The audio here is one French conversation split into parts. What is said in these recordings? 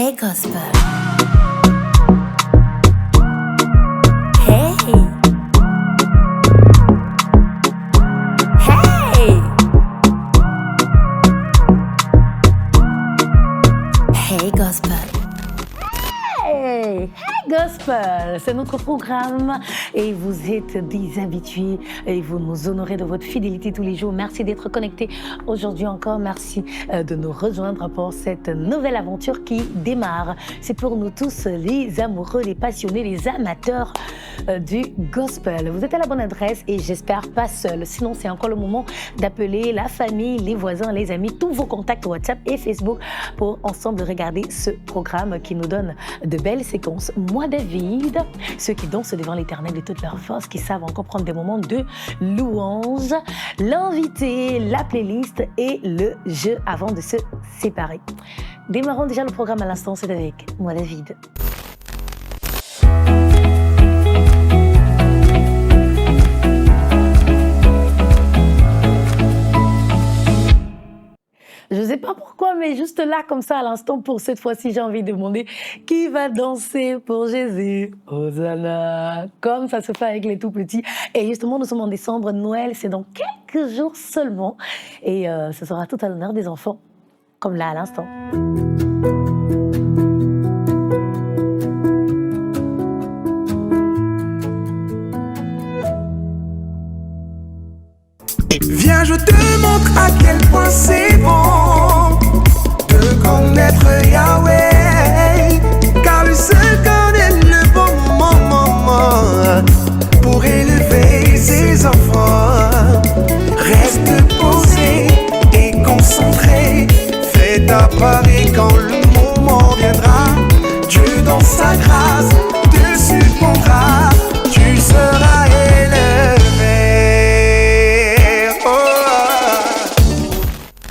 Hey Gospel. Hey. Hey. Hey Gospel. Hey. Hey Gospel, c'est notre programme et vous êtes des habitués et vous nous honorez de votre fidélité tous les jours. Merci d'être connectés aujourd'hui encore. Merci de nous rejoindre pour cette nouvelle aventure qui démarre. C'est pour nous tous les amoureux, les passionnés, les amateurs du gospel. Vous êtes à la bonne adresse et j'espère pas seul. Sinon, c'est encore le moment d'appeler la famille, les voisins, les amis, tous vos contacts WhatsApp et Facebook pour ensemble regarder ce programme qui nous donne de belles séquences. Moi, David, ceux qui dansent devant l'Éternel de toute leur force, qui savent encore prendre des moments de louange, l'invité, la playlist et le jeu avant de se séparer. Démarrons déjà le programme à l'instant, c'est avec moi, David. Je ne sais pas pourquoi, mais juste là, comme ça, à l'instant, pour cette fois-ci, j'ai envie de demander qui va danser pour Jésus. Hosanna, comme ça se fait avec les tout petits. Et justement, nous sommes en décembre, Noël, c'est dans quelques jours seulement. Et ce sera tout à l'honneur des enfants, comme là à l'instant. Viens, je te montre à quel point c'est bon de connaître Yahweh, car lui seul connaît le bon moment pour élever ses enfants. Reste posé et concentré, fais ta part et quand le moment viendra, Dieu dans sa grâce te surprendra, tu seras élevé.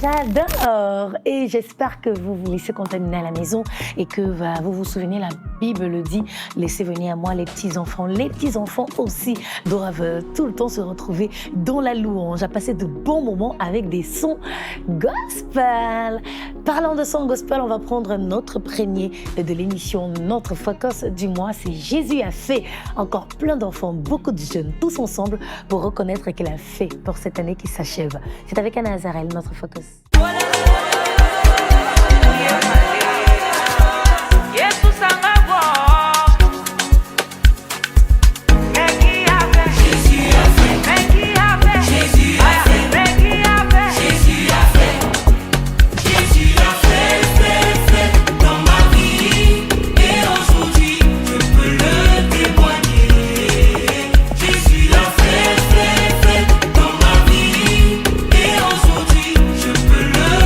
J'adore et j'espère que vous vous laissez contaminer à la maison et que vous vous souvenez, la Bible le dit, laissez venir à moi les petits-enfants. Les petits-enfants aussi doivent tout le temps se retrouver dans la louange, à passer de bons moments avec des sons gospel. Parlant de sons gospel, on va prendre notre premier de l'émission, notre focus du mois, c'est Jésus a fait. Encore plein d'enfants, beaucoup de jeunes, tous ensemble pour reconnaître qu'il a fait pour cette année qui s'achève. C'est avec Anna Azarel, notre focus. Je peux le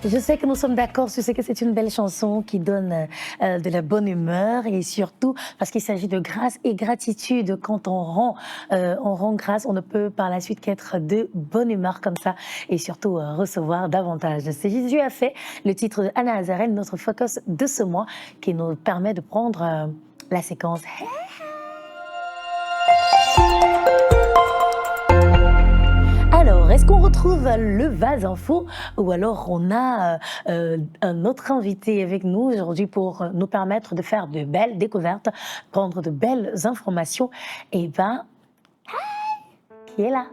Je sais que nous sommes d'accord, je sais que c'est une belle chanson qui donne de la bonne humeur et surtout parce qu'il s'agit de grâce et gratitude. Quand on rend grâce, on ne peut par la suite qu'être de bonne humeur comme ça et surtout recevoir davantage. C'est Jésus a fait, le titre de Anna Azarel, notre focus de ce mois qui nous permet de prendre la séquence. Alors, est-ce qu'on retrouve le vase info ou alors on a un autre invité avec nous aujourd'hui pour nous permettre de faire de belles découvertes, prendre de belles informations? Eh bien, qui est là?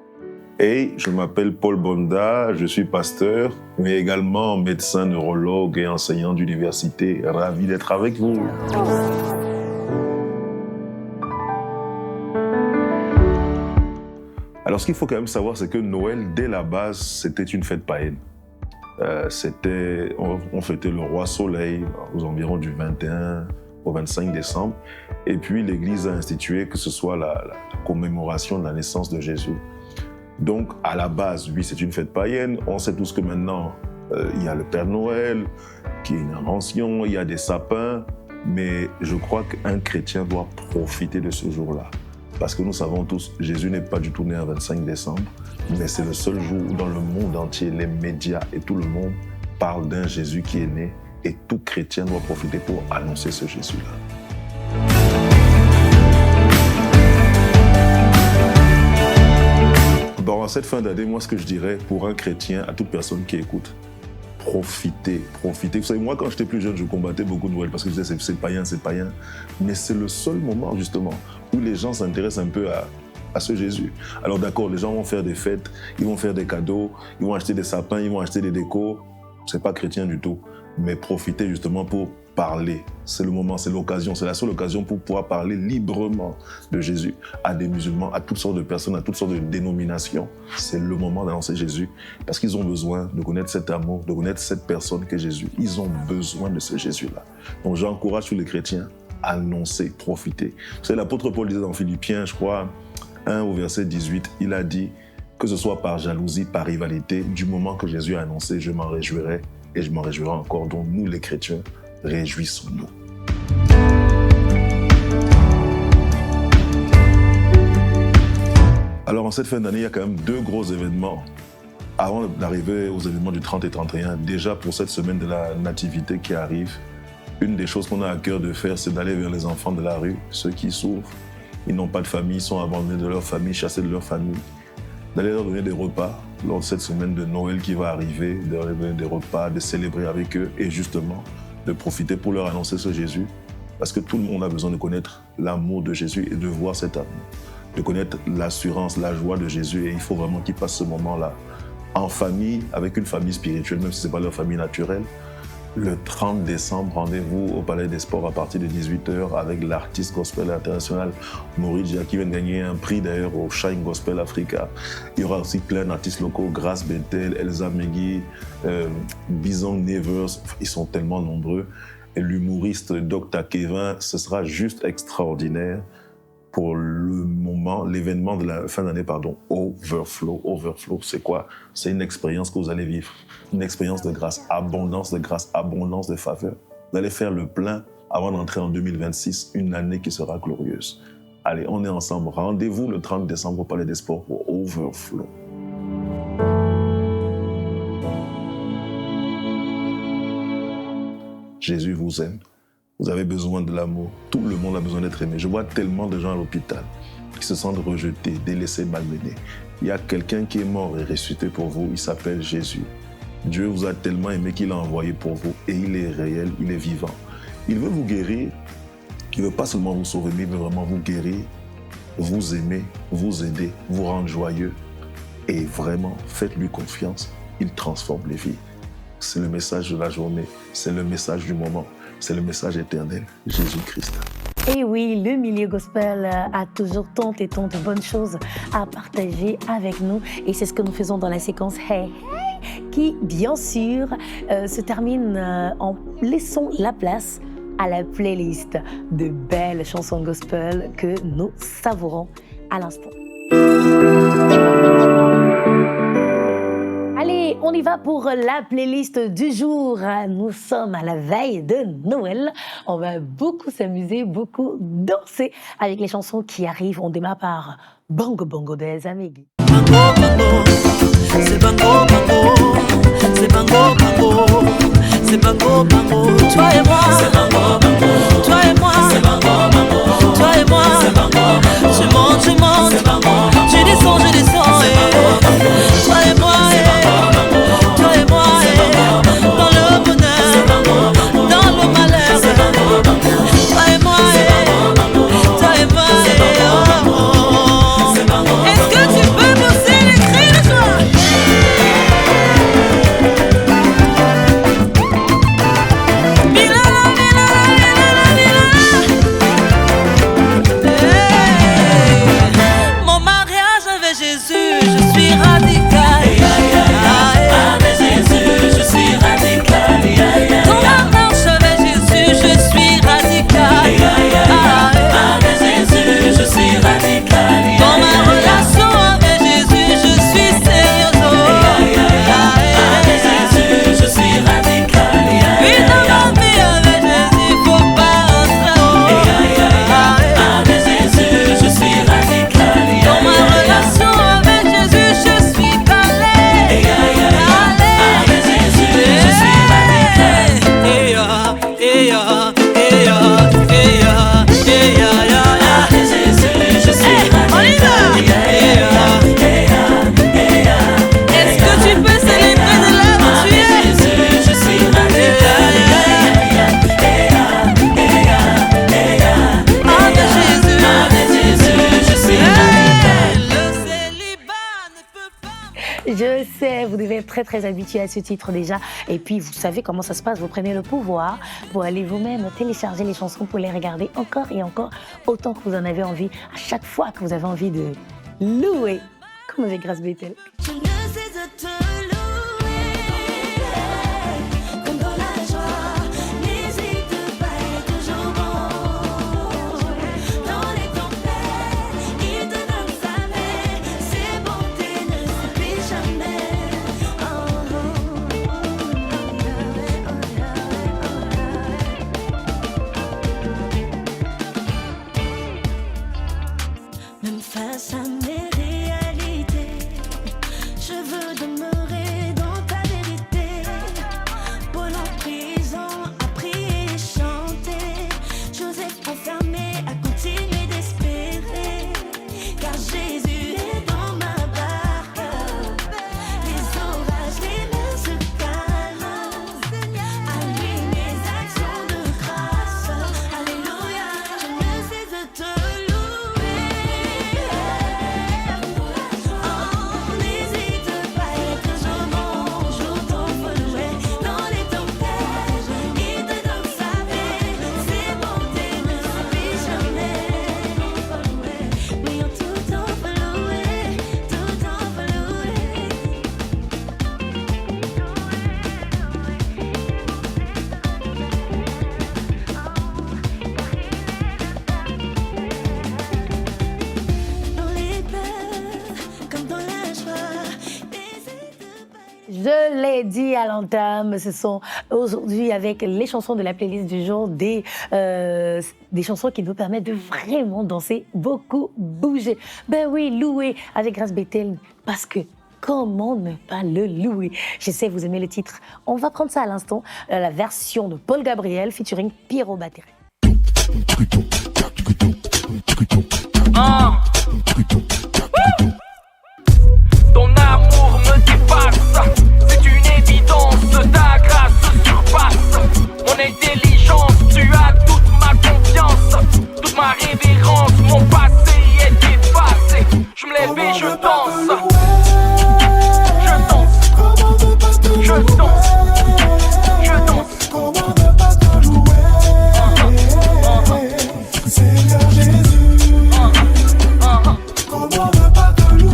Hey, je m'appelle Paul Bonda, je suis pasteur, mais également médecin neurologue et enseignant d'université. Ravi d'être avec vous. Alors, ce qu'il faut quand même savoir, c'est que Noël, dès la base, c'était une fête païenne. On fêtait le roi Soleil aux environs du 21 au 25 décembre. Et puis, l'Église a institué que ce soit la commémoration de la naissance de Jésus. Donc, à la base, oui, c'est une fête païenne. On sait tous que maintenant, il y a le Père Noël, qui est une invention, il y a des sapins. Mais je crois qu'un chrétien doit profiter de ce jour-là. Parce que nous savons tous, Jésus n'est pas du tout né un 25 décembre, mais c'est le seul jour où dans le monde entier, les médias et tout le monde parlent d'un Jésus qui est né et tout chrétien doit profiter pour annoncer ce Jésus-là. Bon, en cette fin d'année, moi, ce que je dirais pour un chrétien, à toute personne qui écoute, profitez. Vous savez, moi, quand j'étais plus jeune, je combattais beaucoup Noël parce que je disais c'est païen. Mais c'est le seul moment, justement, où les gens s'intéressent un peu à ce Jésus. Alors d'accord, les gens vont faire des fêtes, ils vont faire des cadeaux, ils vont acheter des sapins, ils vont acheter des décos. C'est pas chrétien du tout. Mais profitez justement pour parler. C'est le moment, c'est l'occasion, c'est la seule occasion pour pouvoir parler librement de Jésus à des musulmans, à toutes sortes de personnes, à toutes sortes de dénominations. C'est le moment d'annoncer Jésus parce qu'ils ont besoin de connaître cet amour, de connaître cette personne qu'est Jésus. Ils ont besoin de ce Jésus-là. Donc j'encourage tous les chrétiens à annoncer, profiter. Vous savez, l'apôtre Paul disait dans Philippiens, je crois, 1 au verset 18, il a dit que ce soit par jalousie, par rivalité, du moment que Jésus a annoncé, je m'en réjouirai et je m'en réjouirai encore. Donc nous les chrétiens, réjouissons-nous. Alors en cette fin d'année, il y a quand même deux gros événements. Avant d'arriver aux événements du 30 et 31, déjà pour cette semaine de la Nativité qui arrive, une des choses qu'on a à cœur de faire, c'est d'aller vers les enfants de la rue, ceux qui souffrent, ils n'ont pas de famille, ils sont abandonnés de leur famille, chassés de leur famille, d'aller leur donner des repas lors de cette semaine de Noël qui va arriver, de leur donner des repas, de célébrer avec eux et justement de profiter pour leur annoncer ce Jésus. Parce que tout le monde a besoin de connaître l'amour de Jésus et de voir cet amour, de connaître l'assurance, la joie de Jésus. Et il faut vraiment qu'ils passent ce moment-là en famille, avec une famille spirituelle, même si ce n'est pas leur famille naturelle. Le 30 décembre, rendez-vous au Palais des Sports à partir de 18h avec l'artiste gospel international Maurice Dia qui vient de gagner un prix d'ailleurs au Shine Gospel Africa. Il y aura aussi plein d'artistes locaux, Grace Bethel, Elsa Megui, Bison Nevers, ils sont tellement nombreux. Et l'humoriste Dr. Kevin, ce sera juste extraordinaire pour le moment, l'événement de la fin d'année, Overflow. Overflow, c'est quoi? C'est une expérience que vous allez vivre. Une expérience de grâce, abondance de faveur. Vous allez faire le plein avant d'entrer en 2026, une année qui sera glorieuse. Allez, on est ensemble. Rendez-vous le 30 décembre au Palais des Sports pour Overflow. Jésus vous aime. Vous avez besoin de l'amour. Tout le monde a besoin d'être aimé. Je vois tellement de gens à l'hôpital qui se sentent rejetés, délaissés, malmenés. Il y a quelqu'un qui est mort et ressuscité pour vous. Il s'appelle Jésus. Dieu vous a tellement aimé qu'il l'a envoyé pour vous. Et il est réel, il est vivant. Il veut vous guérir. Il ne veut pas seulement vous sauver, mais il veut vraiment vous guérir, vous aimer, vous aider, vous rendre joyeux. Et vraiment, faites-lui confiance. Il transforme les vies. C'est le message de la journée. C'est le message du moment. C'est le message éternel, Jésus-Christ. Et oui, le milieu gospel a toujours tant et tant de bonnes choses à partager avec nous. Et c'est ce que nous faisons dans la séquence Hey Hey, qui, bien sûr, se termine en laissant la place à la playlist de belles chansons gospel que nous savourons à l'instant. Allez, on y y va pour la playlist du jour. Nous sommes à la veille de Noël. On va beaucoup s'amuser, beaucoup danser avec les chansons qui arrivent. On démarre par Bongo Bongo des Amigos. Bango Bango, c'est Bango Bango, c'est Bango Bango, c'est Bango Bango. Toi et moi, c'est Bango Bango. Toi et moi, c'est Bango Bango. Toi et moi, c'est Bango Bango. Tu montes, c'est Bango Bango. Tu descends, je descends. Toi et moi, toi et moi, dans le bonheur, dans le malheur. Toi et moi, toi et moi. Est-ce que tu peux pousser les cris de joie? Mon mariage avec Jésus, je suis radical. Avec Jésus, je suis radical. Dans la marche avec Jésus, je suis radical. Avec Jésus, je suis radical. Dans ma relation avec Jésus, je suis sérieux. Avec Jésus, je suis radical. Oui, dans ma vie avec Jésus, faut pas entrer. Avec Jésus, je suis radical. Dans ma relation avec Jésus, je suis calé. Avec Jésus, je suis radical. Avec Jésus, je suis radical. Est-ce que tu peux célébrer de là où tu es? Avec Jésus, je suis radical. Avec Jésus, je suis radical. Le célibat ne peut pas. Je sais, vous devez être très très habitué à ce titre déjà. Et puis vous savez comment ça se passe, vous prenez le pouvoir pour aller vous-même télécharger les chansons pour les regarder encore et encore, autant que vous en avez envie, à chaque fois que vous avez envie de louer, comme avec Grace Bethel. Je ne cesse de te louer, comme dans la joie, n'hésite pas, il est toujours bon. Dans les tempêtes, il te donne sa main, ses bontés ne s'épuisent jamais. Même face à mes réalités, je veux demeurer dans ta vérité. Paul en prison a prié et chanté, Joseph enfermé a continué d'espérer. Car Jésus est dans ma barque, les orages, les mers se calment. À lui mes actions de grâce, alléluia. Je ne cesse de te louer. Oh, n'hésite pas, il est toujours bon. Joue ton follet dans les tempêtes, il te donne sa paix, ses bontés ne s'épuisent jamais. Oui, en tout temps faut louer, tout temps faut louer. Dans les peurs, comme dans la joie, n'hésite pas. Je l'ai dit à l'entame, ce sont aujourd'hui avec les chansons de la playlist du jour des chansons qui nous permettent de vraiment danser, beaucoup bouger. Ben oui, louer avec Grace Bethel, parce que comment ne pas le louer? Je sais, vous aimez le titre. On va prendre ça à l'instant, la version de Paul Gabriel featuring Pierrot Battery. Ton amour me dépasse, c'est une évidence, ta grâce surpasse mon intelligence, tu as toute ma confiance, toute ma révérence, mon passé est effacé, je me lève et je danse, je danse, je danse, je danse. Comment ne pas te louer, Seigneur Jésus? Comment ne pas te louer?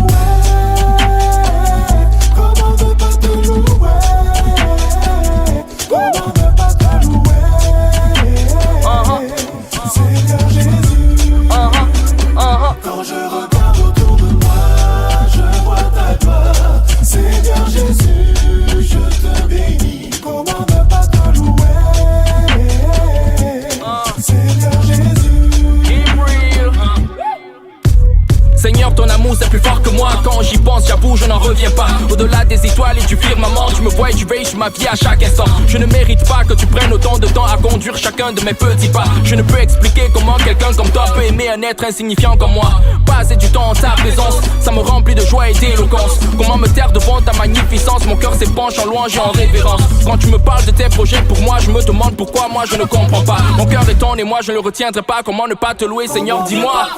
des étoiles et du firmament. Tu me vois et tu veilles sur ma vie à chaque instant. Je ne mérite pas que tu prennes autant de temps à conduire chacun de mes petits pas. Je ne peux expliquer comment quelqu'un comme toi peut aimer un être insignifiant comme moi. Passer du temps en ta présence, ça me remplit de joie et d'éloquence. Comment me taire devant ta magnificence? Mon cœur s'épanche en louange et en révérence. Quand tu me parles de tes projets pour moi, je me demande pourquoi moi je ne comprends pas. Mon cœur est ton et moi je ne le retiendrai pas. Comment ne pas te louer, Seigneur, dis-moi.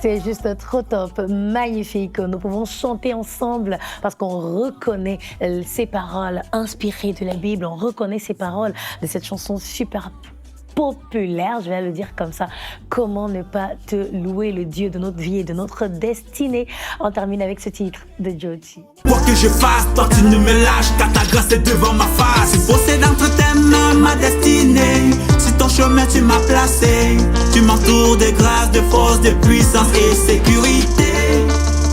C'est juste trop top, magnifique. Nous pouvons chanter ensemble parce qu'on reconnaît ces paroles inspirées de la Bible. On reconnaît ces paroles de cette chanson super populaire, je vais le dire comme ça. Comment ne pas te louer, le Dieu de notre vie et de notre destinée. On termine avec ce titre de Joji. Quoi que je fasse, toi tu ne me lâches, car ta grâce est devant ma face. Tu possèdes entre tes mains ma destinée. Sur ton chemin tu m'as placé. Tu m'entoures de grâce, de force, de puissance et sécurité.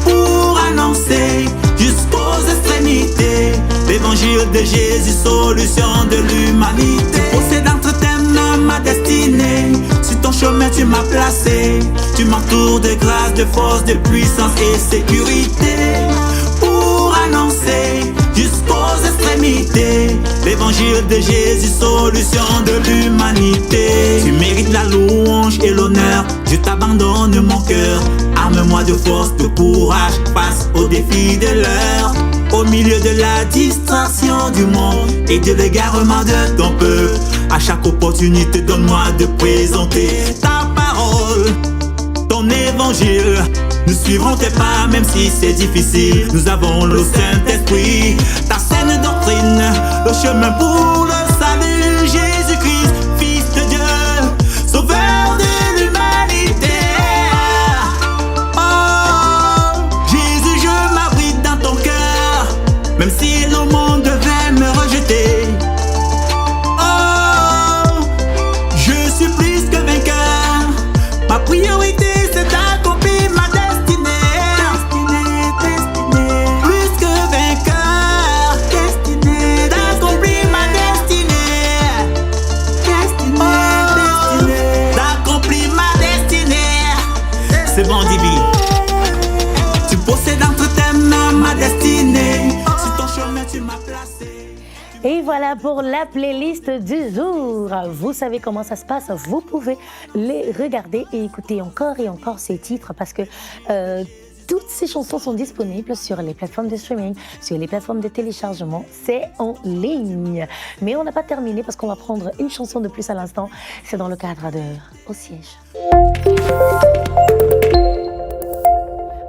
Pour annoncer jusqu'aux extrémités l'évangile de Jésus, solution de l'humanité. Tu possèdes entre tes mains ma destinée. Sur ton chemin tu m'as placé. Tu m'entoures de grâce, de force, de puissance et sécurité. Pour annoncer jusqu'aux extrémités l'évangile de Jésus, solution de l'humanité. Tu mérites la louange et l'honneur. Je t'abandonne mon cœur. Arme-moi de force, de courage face aux défis de l'heure. Au milieu de la distraction du monde et de l'égarement de ton peuple, à chaque opportunité donne-moi de présenter ta parole, ton évangile. Nous suivrons tes pas même si c'est difficile. Nous avons le Saint-Esprit, ta saine doctrine, le chemin pour le salut. Jésus-Christ, Fils de Dieu, Sauveur de l'humanité. Oh, Jésus, je m'abrite dans ton cœur, même si le monde devait me rejeter. Oh, je suis plus que vainqueur. Ma priorité c'est d'accomplir ma destinée. Plus que vainqueur. D'accomplir ma destinée. Oh, d'accomplir ma destinée. C'est bon, Divi. Tu possèdes entre tes mains ma destinée. Sur ton chemin tu m'as placé. Et voilà pour la playlist du jour. Vous savez comment ça se passe. Vous pouvez les regarder et écouter encore et encore ces titres parce que toutes ces chansons sont disponibles sur les plateformes de streaming, sur les plateformes de téléchargement. C'est en ligne. Mais on n'a pas terminé parce qu'on va prendre une chanson de plus à l'instant. C'est dans le cadre de Au siège.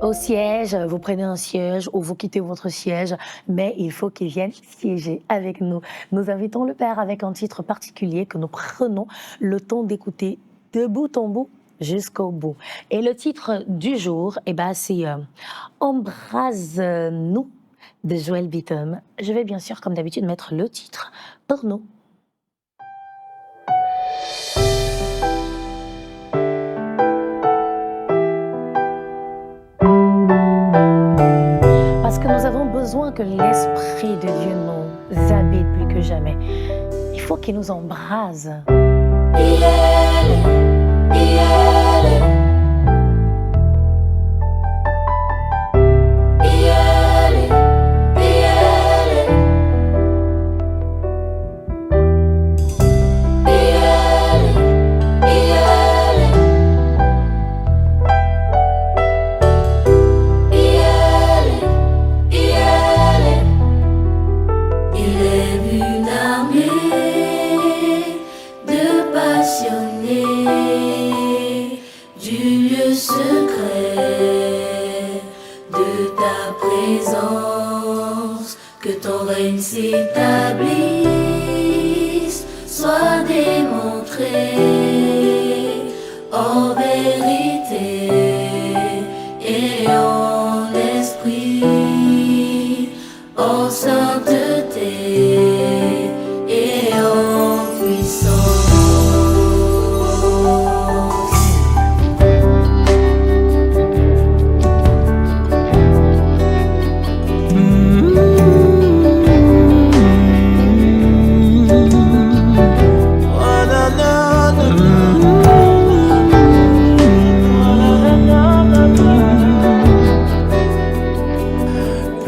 Au siège, vous prenez un siège ou vous quittez votre siège, mais il faut qu'il vienne siéger avec nous. Nous invitons le Père avec un titre particulier que nous prenons le temps d'écouter de bout en bout jusqu'au bout. Et le titre du jour, c'est Embrase-nous de Joel Beatum. Je vais bien sûr, comme d'habitude, mettre le titre pour nous. Parce que nous avons besoin que l'Esprit de Dieu nous habite plus que jamais. Il faut qu'il nous embrase. Que ton règne s'établisse, soit démontré en vérité et en esprit, en sainteté et en puissance.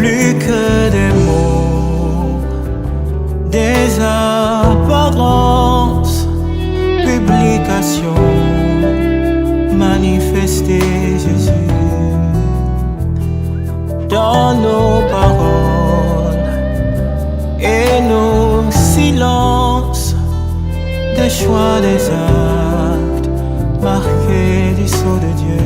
plus que des mots, des apparences, publications, manifester Jésus dans nos paroles et nos silences, des choix, des actes marqués du sceau de Dieu.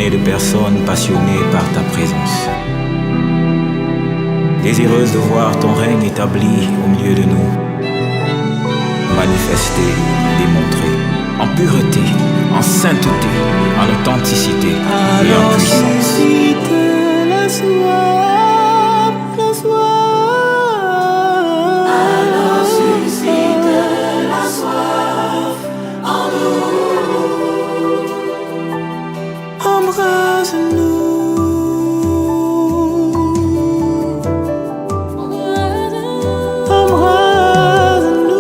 De personnes passionnées par ta présence, désireuses de voir ton règne établi au milieu de nous, manifesté, démontré, en pureté, en sainteté, en authenticité et en puissance. Suscite la soif, la soif. Alors suscite la soif en nous. Embrasse-nous, embrasse-nous,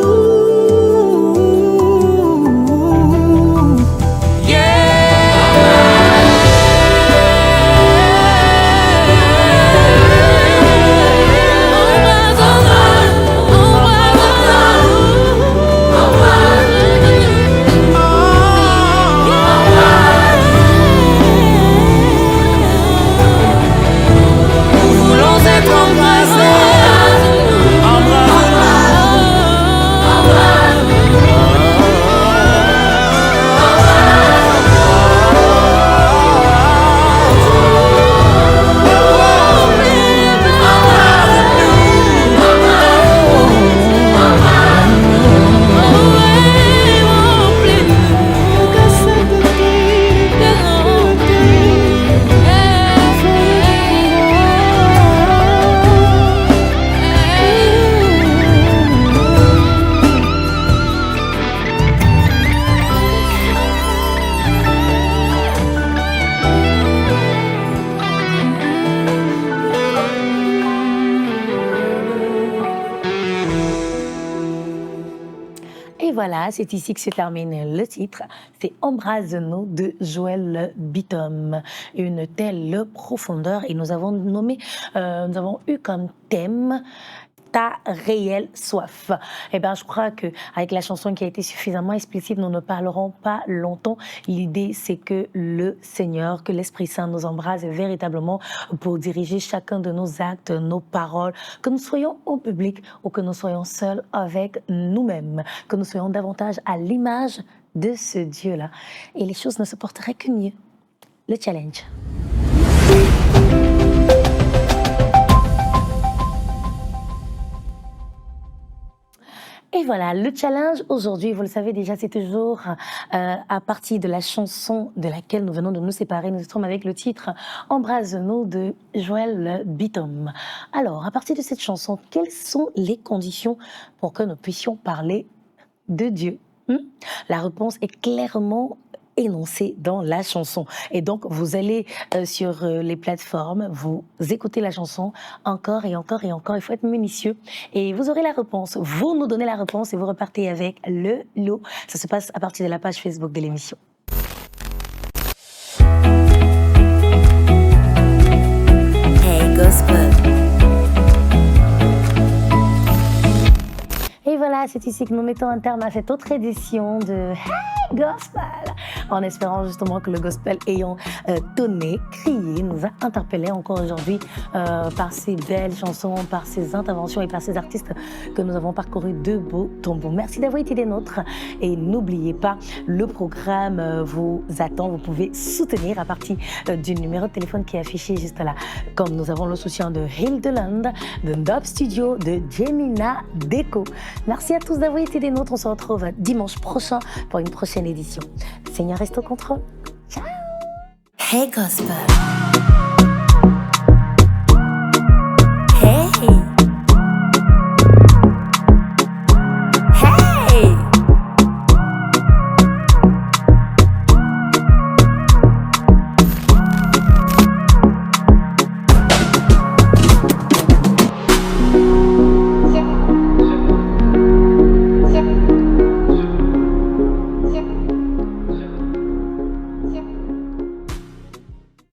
Et voilà, c'est ici que se termine le titre. C'est Embrasse-nous de Joël Bitom. Une telle profondeur. Et nous avons eu comme thème ta réelle soif. Eh bien, je crois qu'avec la chanson qui a été suffisamment explicite, nous ne parlerons pas longtemps. L'idée, c'est que le Seigneur, que l'Esprit Saint nous embrasse véritablement pour diriger chacun de nos actes, nos paroles, que nous soyons au public ou que nous soyons seuls avec nous-mêmes, que nous soyons davantage à l'image de ce Dieu-là. Et les choses ne se porteraient que mieux. Le challenge. Et voilà, le challenge aujourd'hui, vous le savez déjà, c'est toujours à partir de la chanson de laquelle nous venons de nous séparer. Nous sommes avec le titre « Embrasse-nous » de Joël Bitom. Alors, à partir de cette chanson, quelles sont les conditions pour que nous puissions parler de Dieu? La réponse est clairement énoncée dans la chanson. Et donc, vous allez sur les plateformes, vous écoutez la chanson encore et encore et encore. Il faut être minutieux et vous aurez la réponse. Vous nous donnez la réponse et vous repartez avec le lot. Ça se passe à partir de la page Facebook de l'émission. Hey Gospel. Et voilà, c'est ici que nous mettons un terme à cette autre édition de Hey Gospel, en espérant justement que le gospel ayant tonné, crié, nous a interpellés encore aujourd'hui par ces belles chansons, par ces interventions et par ces artistes que nous avons parcouru de beaux tombeaux. Merci d'avoir été des nôtres et n'oubliez pas, le programme vous attend. Vous pouvez soutenir à partir du numéro de téléphone qui est affiché juste là. Comme nous avons le soutien de Hildeland, de Dub Studio, de Gemina Deco. Merci à tous d'avoir été des nôtres. On se retrouve dimanche prochain pour une prochaine édition. Seigneur reste au contrôle. Ciao. Hey Gospel.